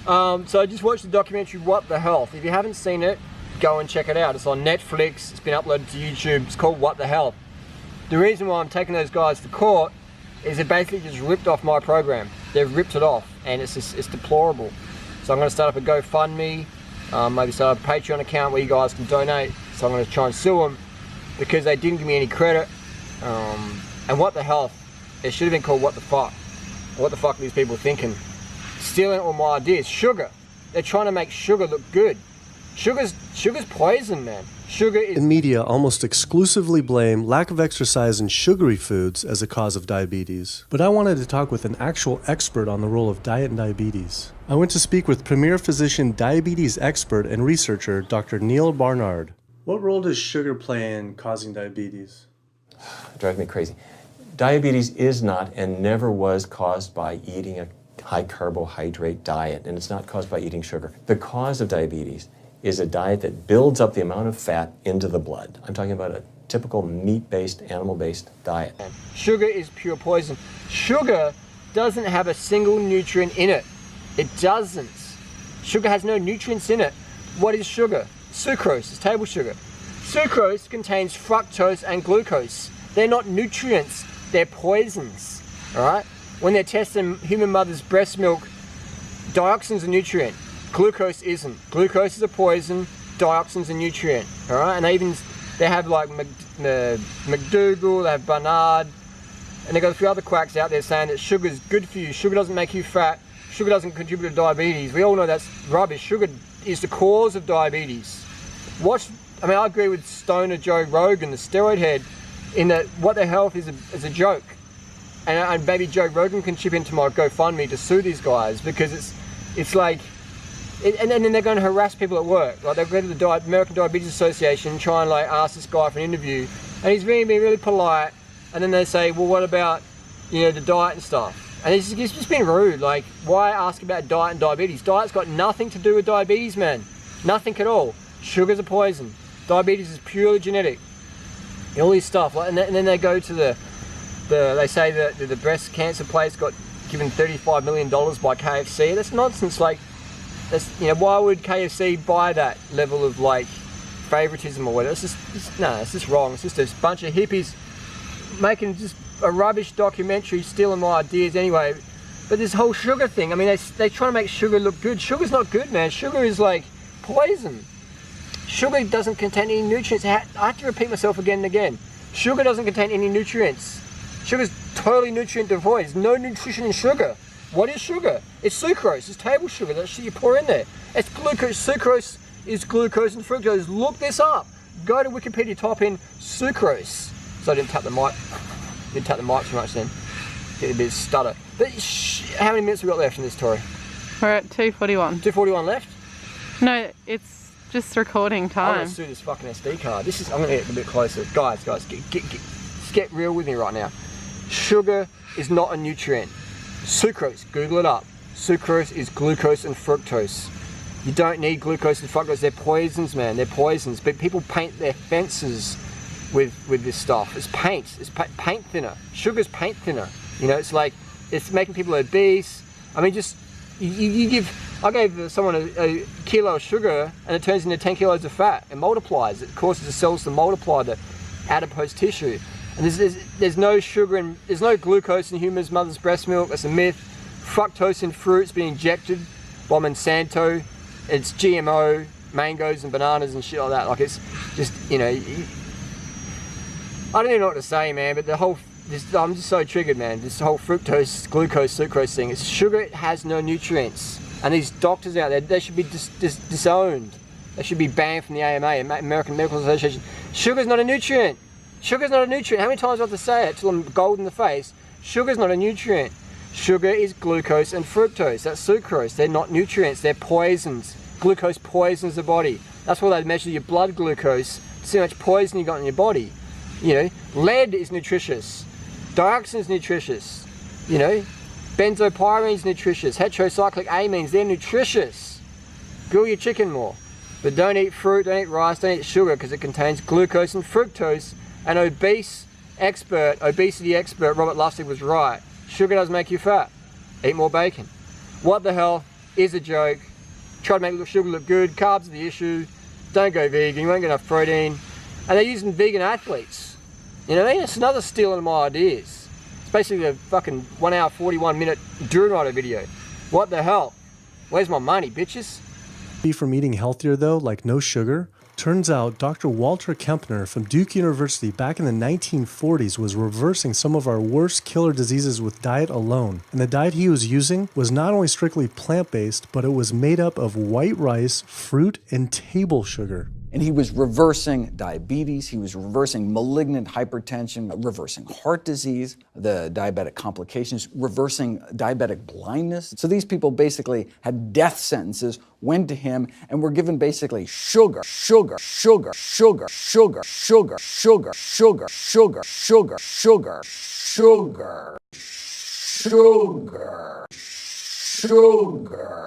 So I just watched the documentary What the Health. If you haven't seen it, go and check it out. It's on Netflix, it's been uploaded to YouTube, it's called What the Health. The reason why I'm taking those guys to court is they basically just ripped off my program. They've ripped it off, and it's deplorable. So I'm going to start up a GoFundMe, maybe start up a Patreon account where you guys can donate. So I'm going to try and sue them because they didn't give me any credit. And What the Health, it should have been called What the Fuck. What the fuck are these people thinking? Stealing all my ideas. Sugar. They're trying to make sugar look good. Sugar's poison, man. Sugar is... The media almost exclusively blame lack of exercise and sugary foods as a cause of diabetes. But I wanted to talk with an actual expert on the role of diet and diabetes. I went to speak with premier physician, diabetes expert, and researcher, Dr. Neil Barnard. What role does sugar play in causing diabetes? It drives me crazy. Diabetes is not and never was caused by eating a high carbohydrate diet, and it's not caused by eating sugar. The cause of diabetes is a diet that builds up the amount of fat into the blood. I'm talking about a typical meat-based, animal-based diet. Sugar is pure poison. Sugar doesn't have a single nutrient in it. It doesn't. Sugar has no nutrients in it. What is sugar? Sucrose, it's table sugar. Sucrose contains fructose and glucose. They're not nutrients, they're poisons, all right? When they're testing human mother's breast milk, dioxin's a nutrient. Glucose isn't. Glucose is a poison, dioxin's a nutrient, all right? And they have like McDougall, they have Barnard, and they've got a few other quacks out there saying that sugar's good for you, sugar doesn't make you fat, sugar doesn't contribute to diabetes. We all know that's rubbish. Sugar is the cause of diabetes. I agree with stoner Joe Rogan, the steroid head, in that What the Health is a joke. And maybe Joe Rogan can chip into my GoFundMe to sue these guys, because it's like, and then they're going to harass people at work. Like, they'll go to the American Diabetes Association, try and like ask this guy for an interview, and he's being really polite, and then they say, well, what about, the diet and stuff? And it's just being rude. Like, why ask about diet and diabetes? Diet's got nothing to do with diabetes, man. Nothing at all. Sugar's a poison. Diabetes is purely genetic. All this stuff. And then they go to they say that the breast cancer place got given $35 million by KFC. That's nonsense. Like, why would KFC buy that level of like favoritism or whatever? It's just wrong. It's just a bunch of hippies making just a rubbish documentary, stealing my ideas anyway. But this whole sugar thing, I mean, they try to make sugar look good. Sugar's not good, man. Sugar is like poison. Sugar doesn't contain any nutrients. I have to repeat myself again and again. Sugar doesn't contain any nutrients. Sugar's totally nutrient devoid. There's no nutrition in sugar. What is sugar? It's sucrose. It's table sugar. That shit you pour in there. It's glucose. Sucrose is glucose and fructose. Look this up. Go to Wikipedia, type in sucrose. So I didn't tap the mic. Didn't tap the mic too much then. Get a bit of stutter. But how many minutes have we got left in this, Tori? We're at 2:41. 2:41 left? No, it's just recording time. I'm going to sue this fucking SD card. I'm going to get a bit closer. Guys, get real with me right now. Sugar is not a nutrient. Sucrose, Google it up. Sucrose is glucose and fructose. You don't need glucose and fructose. They're poisons, man. They're poisons. But people paint their fences with this stuff. It's paint. It's paint thinner. Sugar's paint thinner. It's like, it's making people obese. I mean, just, I gave someone a kilo of sugar and it turns into 10 kilos of fat. It multiplies. It causes the cells to multiply, the adipose tissue. And there's no sugar and there's no glucose in humans' mother's breast milk. That's a myth. Fructose in fruits being injected by Monsanto. It's GMO, mangoes and bananas and shit like that. Like, it's just, I don't even know what to say, man, but I'm just so triggered, man. This whole fructose, glucose, sucrose thing. It's sugar. It has no nutrients. And these doctors out there, they should be disowned. They should be banned from the AMA, American Medical Association. Sugar's not a nutrient. Sugar's not a nutrient. How many times do I have to say it till I'm gold in the face? Sugar's not a nutrient. Sugar is glucose and fructose. That's sucrose. They're not nutrients. They're poisons. Glucose poisons the body. That's why they measure your blood glucose to see how much poison you got in your body. Lead is nutritious. Dioxin is nutritious. Benzopyrene is nutritious. Heterocyclic amines, they're nutritious. Grill your chicken more. But don't eat fruit, don't eat rice, don't eat sugar, because it contains glucose and fructose. And obesity expert Robert Lustig was right. Sugar does make you fat. Eat more bacon. What the hell? is a joke. Try to make sugar look good. Carbs are the issue. Don't go vegan. You won't get enough protein. And they're using vegan athletes. You know what I mean? It's another stealing my ideas. It's basically a fucking 1 hour, 41 minute Durinoto video. What the hell? Where's my money, bitches? From eating healthier though, like no sugar? Turns out Dr. Walter Kempner from Duke University back in the 1940s was reversing some of our worst killer diseases with diet alone. And the diet he was using was not only strictly plant-based, but it was made up of white rice, fruit, and table sugar. And he was reversing diabetes, he was reversing malignant hypertension, reversing heart disease, the diabetic complications, reversing diabetic blindness. So these people basically had death sentences, went to him, and were given basically sugar, sugar, sugar, sugar, sugar, sugar, sugar, sugar, sugar, sugar, sugar, sugar, sugar, sugar.